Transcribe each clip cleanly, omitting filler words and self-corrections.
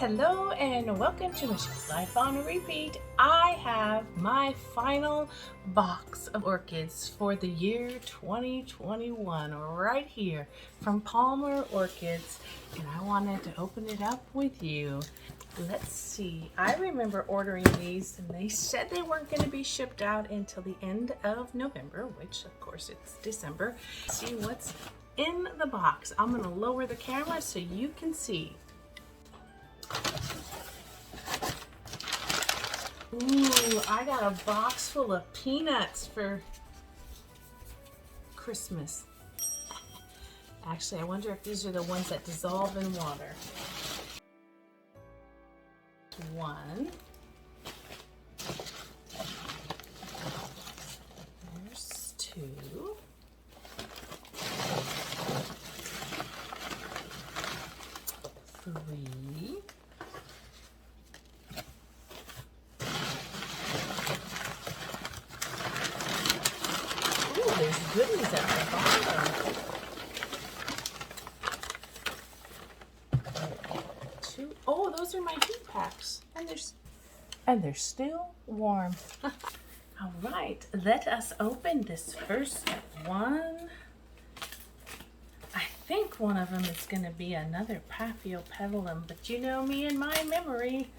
Hello and welcome to Michelle's Life on Repeat. I have my final box of orchids for the year 2021 right here from Palmer Orchids, and I wanted to open it up with you. Let's see, I remember ordering these and they said they weren't going to be shipped out until the end of November, which of course it's December. Let's see what's in the box. I'm going to lower the camera so you can see. Ooh, I got a box full of peanuts for Christmas. Actually, I wonder if these are the ones that dissolve in water. One. There's two. Three. There's goodies at the bottom. Two. Oh, those are my heat packs, and they're still warm. All right, let us open this first one. I think one of them is going to be another Paphiopedilum, but you know me and my memory,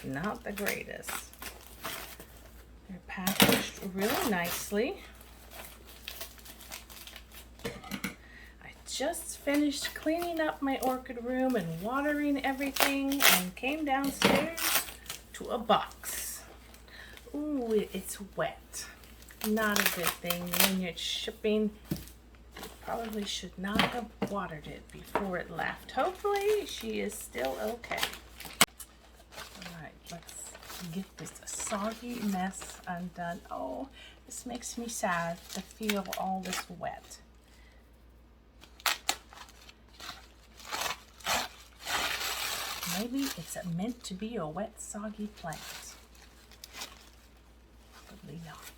not the greatest. They're packaged really nicely. Just finished cleaning up my orchid room and watering everything and came downstairs to a box. Ooh, it's wet. Not a good thing when you're shipping. You probably should not have watered it before it left. Hopefully she is still okay. Alright, let's get this soggy mess undone. Oh, this makes me sad to feel all this wet. Maybe it's meant to be a wet, soggy plant. Probably not.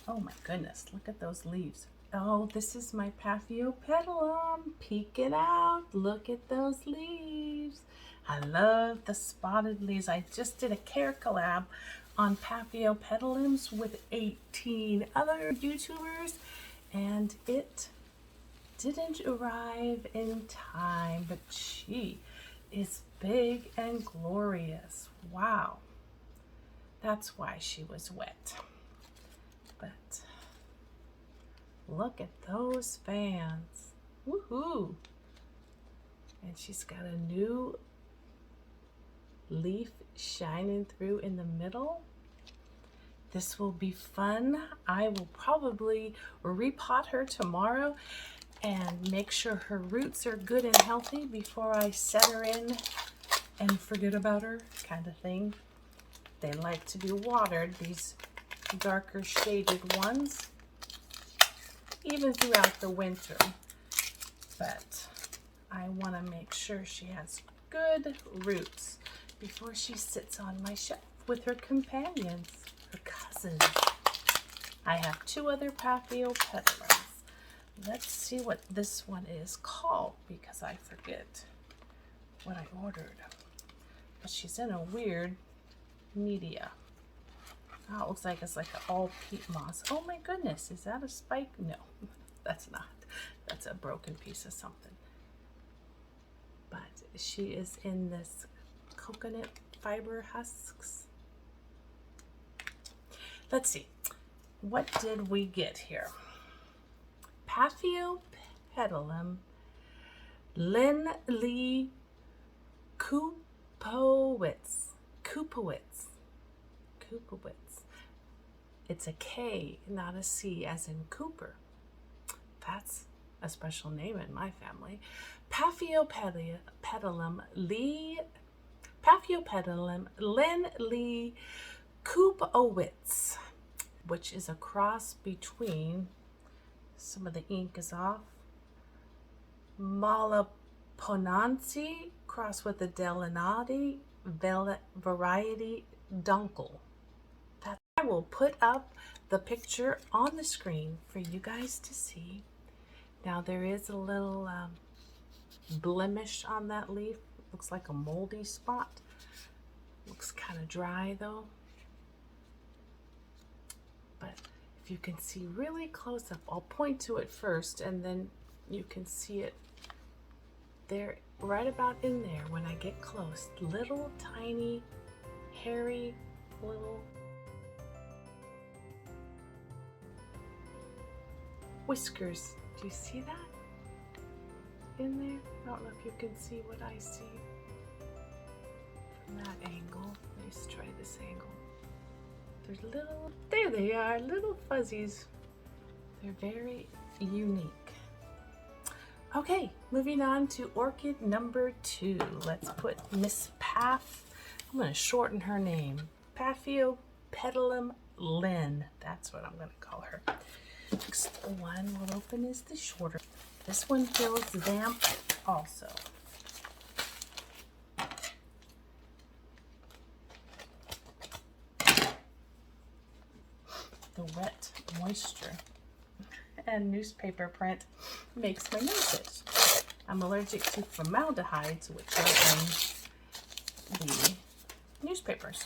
Oh my goodness, look at those leaves. Oh, this is my Paphiopedilum. Peek it out. Look at those leaves. I love the spotted leaves. I just did a care collab on Paphiopedilums with 18 other YouTubers, and it didn't arrive in time, but she is big and glorious. Wow, that's why she was wet. But look at those fans. Woohoo! And she's got a new leaf shining through in the middle. This will be fun. I will probably repot her tomorrow and make sure her roots are good and healthy before I set her in and forget about her, kind of thing. They like to be watered, these darker shaded ones, even throughout the winter. But I want to make sure she has good roots before she sits on my shelf with her companions, her cousins. I have two other Paphiopedilums. Let's see what this one is called, because I forget what I ordered. But she's in a weird media. Oh, it looks like it's like an all peat moss. Oh my goodness, is that a spike? No, that's not. That's a broken piece of something. But she is in this coconut fiber husks. Let's see. What did we get here? Paphiopedilum Lee Kupowitz. It's a K, not a C, as in Cooper. That's a special name in my family. Paphiopedilum Lee Kupowitz, which is a cross between, some of the ink is off, Malaponansi cross with the Delinati variety Dunkel. I will put up the picture on the screen for you guys to see. Now there is a little blemish on that leaf Looks like a moldy spot. Looks kind of dry though. But if you can see really close up, I'll point to it first and then you can see it there, right about in there when I get close. Little tiny, hairy, little whiskers. Do you see that in there? I don't know if you can see what I see from that angle. Let's try this angle. There's little, there they are, little fuzzies. They're very unique. Okay, moving on to orchid number 2. Let's put Miss Path. I'm going to shorten her name. Paphiopedilum Lynn. That's what I'm going to call her. Next one we'll open is the shorter. This one feels damp also. The wet moisture and newspaper print makes my nose itch. I'm allergic to formaldehydes, which are in the newspapers.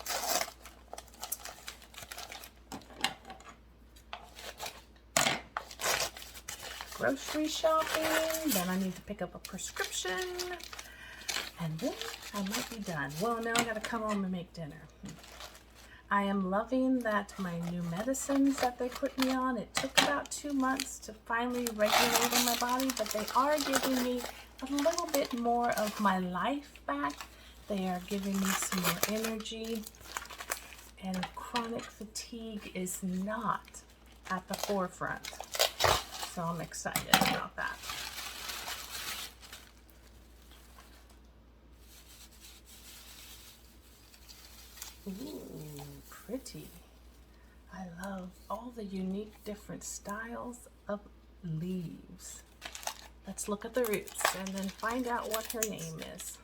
Grocery shopping, then I need to pick up a prescription, and then I might be done. Well, now I gotta come home and make dinner. I am loving that my new medicines that they put me on, it took about 2 months to finally regulate in my body, but they are giving me a little bit more of my life back. They are giving me some more energy, and chronic fatigue is not at the forefront. So I'm excited about that. Ooh, pretty. I love all the unique different styles of leaves. Let's look at the roots and then find out what her name is.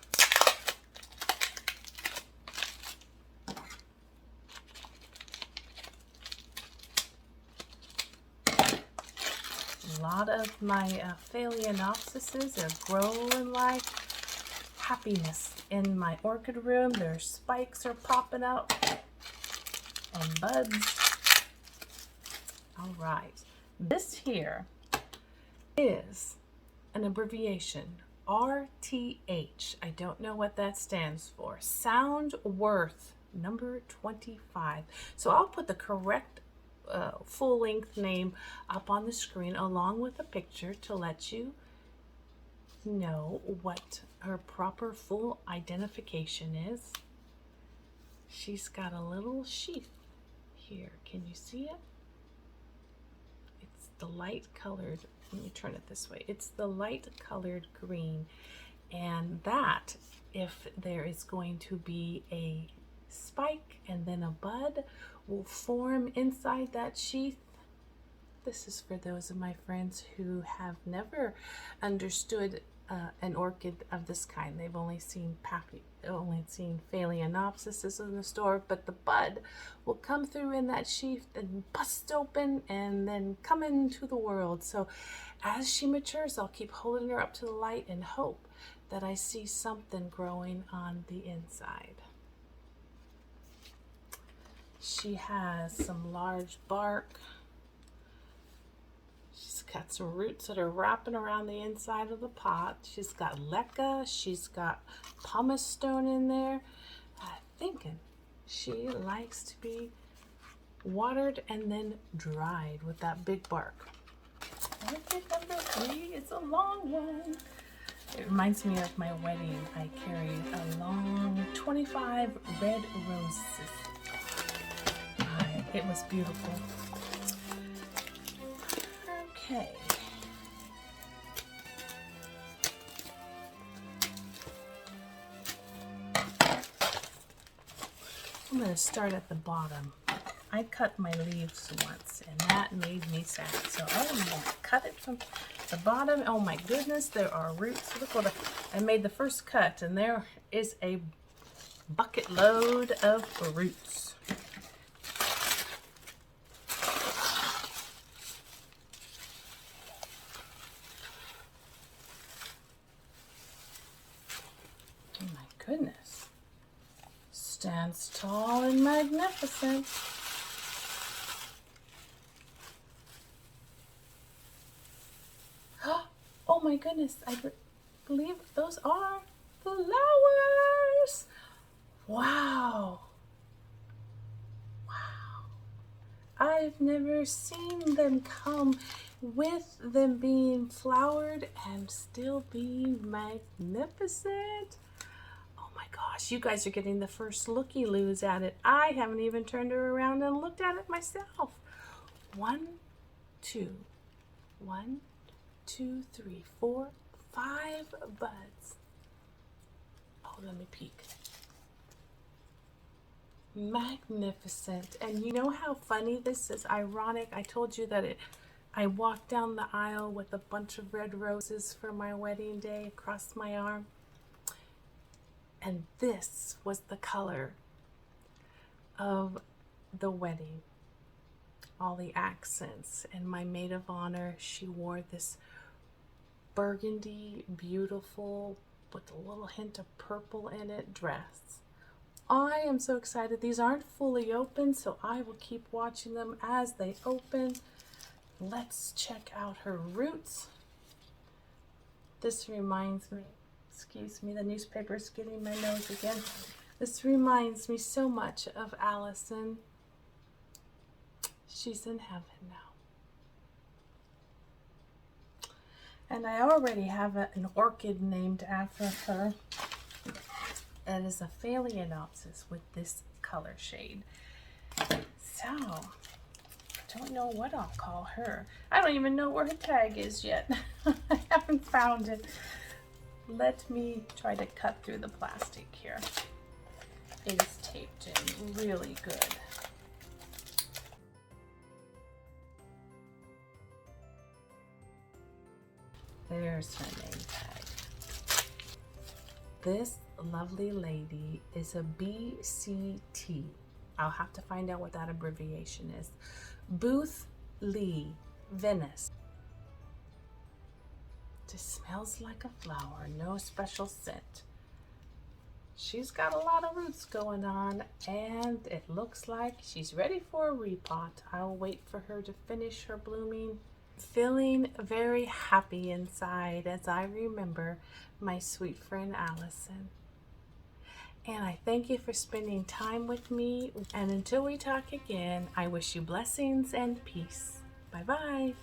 A lot of my phalaenopsises are growing like happiness in my orchid room. Their spikes are popping up and buds. All right, this here is an abbreviation, RTH. I don't know what that stands for. Sound Worth number 25. So I'll put the correct full-length name up on the screen along with a picture to let you know what her proper full identification is. She's got a little sheath here. Can you see it? It's the light colored, let me turn it this way. It's the light colored green, and that, if there is going to be a spike and then a bud, will form inside that sheath. This is for those of my friends who have never understood an orchid of this kind. They've only seen phalaenopsises in the store, but the bud will come through in that sheath and bust open and then come into the world. So as she matures, I'll keep holding her up to the light and hope that I see something growing on the inside. She has some large bark. She's got some roots that are wrapping around the inside of the pot. She's got leca. She's got pumice stone in there. I'm thinking she likes to be watered and then dried with that big bark. Orchid number 3 is a long one. It reminds me of my wedding. I carried a long 25 red roses. It was beautiful. Okay. I'm going to start at the bottom. I cut my leaves once and that made me sad. So I'm going to cut it from the bottom. Oh my goodness, there are roots. Look what I made the first cut, and there is a bucket load of roots. Oh my stands tall and magnificent. Oh my goodness, I believe those are flowers. Wow. Wow. I've never seen them come with them being flowered and still being magnificent. Oh my gosh, you guys are getting the first looky-loos at it. I haven't even turned her around and looked at it myself. 1, 2, 1, 2, 3, 4, 5 buds. Oh, let me peek. Magnificent. And you know how funny this is? Ironic. I told you that I walked down the aisle with a bunch of red roses for my wedding day across my arm. And this was the color of the wedding. All the accents. And my maid of honor, she wore this burgundy, beautiful, with a little hint of purple in it, dress. I am so excited. These aren't fully open, so I will keep watching them as they open. Let's check out her roots. This reminds me, excuse me, the newspaper's getting my nose again. This reminds me so much of Allison. She's in heaven now. And I already have an orchid named after her. It is a Phalaenopsis with this color shade. So, I don't know what I'll call her. I don't even know where her tag is yet. I haven't found it. Let me try to cut through the plastic here. It is taped in really good. There's her name tag. This lovely lady is a BCT. I'll have to find out what that abbreviation is. Booth Lee, Venice. Just smells like a flower, no special scent. She's got a lot of roots going on, and it looks like she's ready for a repot. I'll wait for her to finish her blooming. Feeling very happy inside as I remember my sweet friend Allison. And I thank you for spending time with me. And until we talk again, I wish you blessings and peace. Bye-bye.